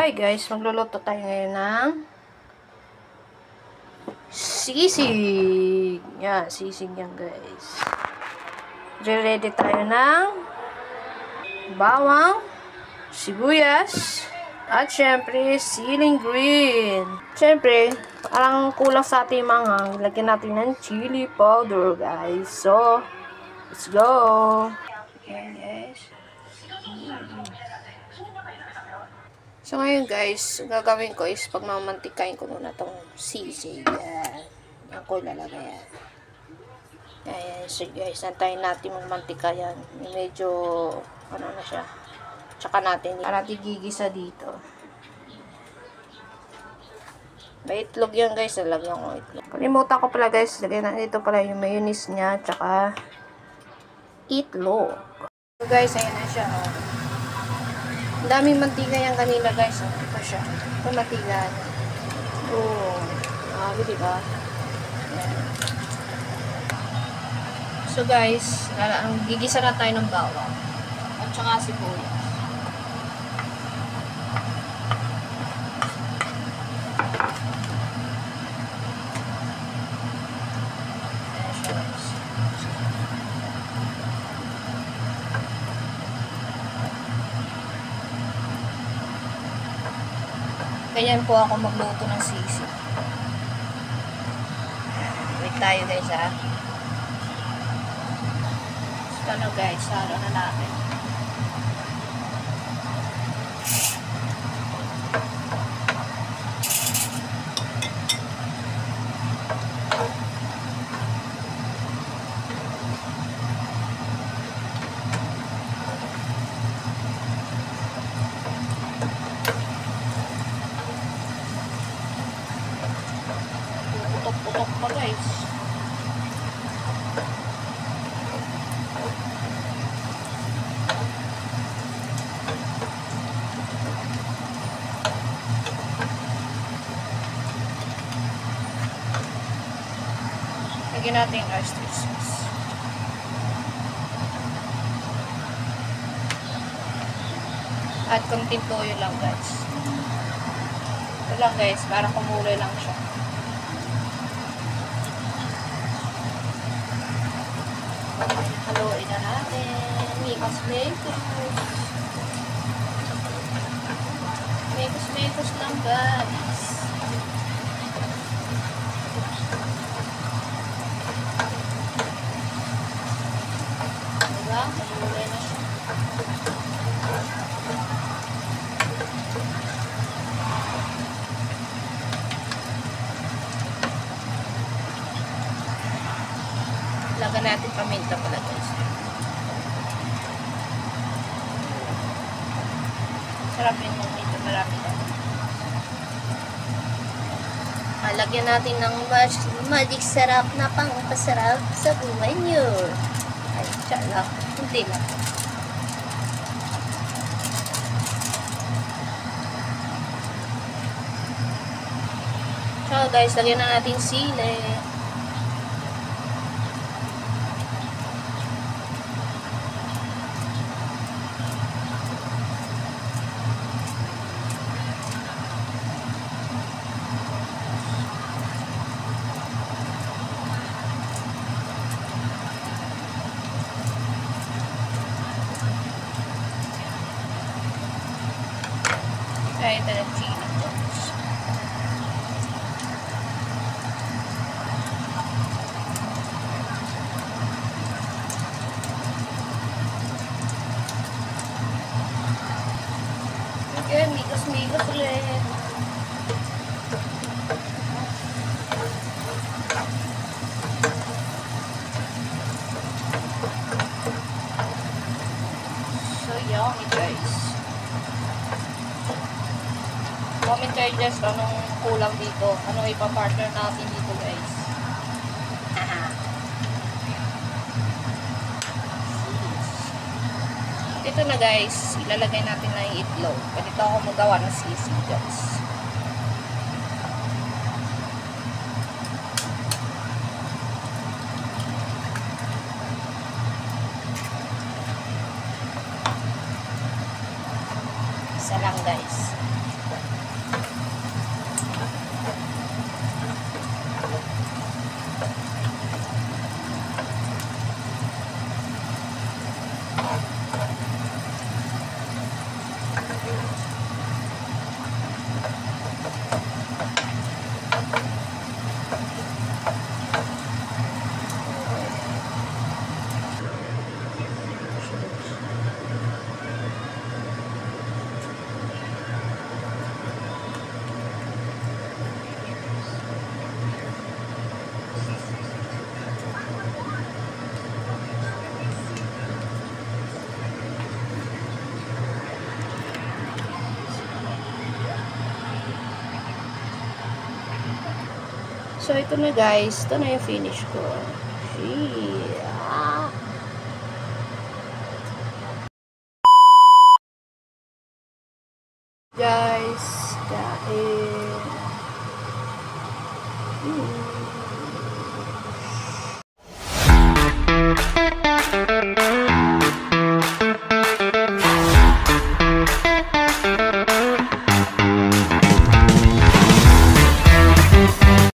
Hi guys, magluluto tayo ngayon ng sisig. Yan, sisig yan guys. Ready tayo ng bawang, sibuyas, at syempre, siling green. Syempre, parang kulang sa ating manghang. Lagyan natin ng chili powder guys. So, let's go! Ayan guys. So, ngayon guys, gagawin ko is pagmamantikain ko muna tong sisig. Yan. Yan ko ilalagay yan. Ayan, so guys, antayin natin magmantika yan. Medyo, ano na siya. Tsaka natin gigisa dito. May itlog yan guys, nalagyan ko itlog. Kalimutan ko pala guys, lagyan na dito pala yung mayonnaise niya, tsaka itlog. So guys, ayan na siya. Oh. Ang daming mantika yan kanina guys. Ito siya. Ito mantika. Oh. Diba? Yan. So guys, gigisa na tayo ng bawang. At saka sibuyas. Ayan siya guys. Ganyan po ako magluto ng sisig. Wait tayo guys ha. So ano guys, halo na natin. Putok-putok pa guys. Lagyan natin yung oyster sauce. At konting toyo lang guys. Ito lang guys, para kumuloy lang siya. Haluin na natin. Mekos lang guys. Diba? Haluin na siya. Lagyan natin paminta pala guys. Sarap yung paminta, marami na. Lagyan natin ng magic sarap na pangpasarap sa buhay nyo. Ay, siya lang. Hindi lang. So guys, lagyan na natin sili. Kaya ito ng chili guys. Okay, migos ulit. So yummy guys. Comment kayo guys anong kulang dito. Anong ipapartner natin dito guys. Ito na guys, ilalagay natin na yung itlog. Ganito ako magawa ng sisig guys. Isa lang guys. So, ito na guys. Ito na yung finish ko. Yeah. Guys, kain.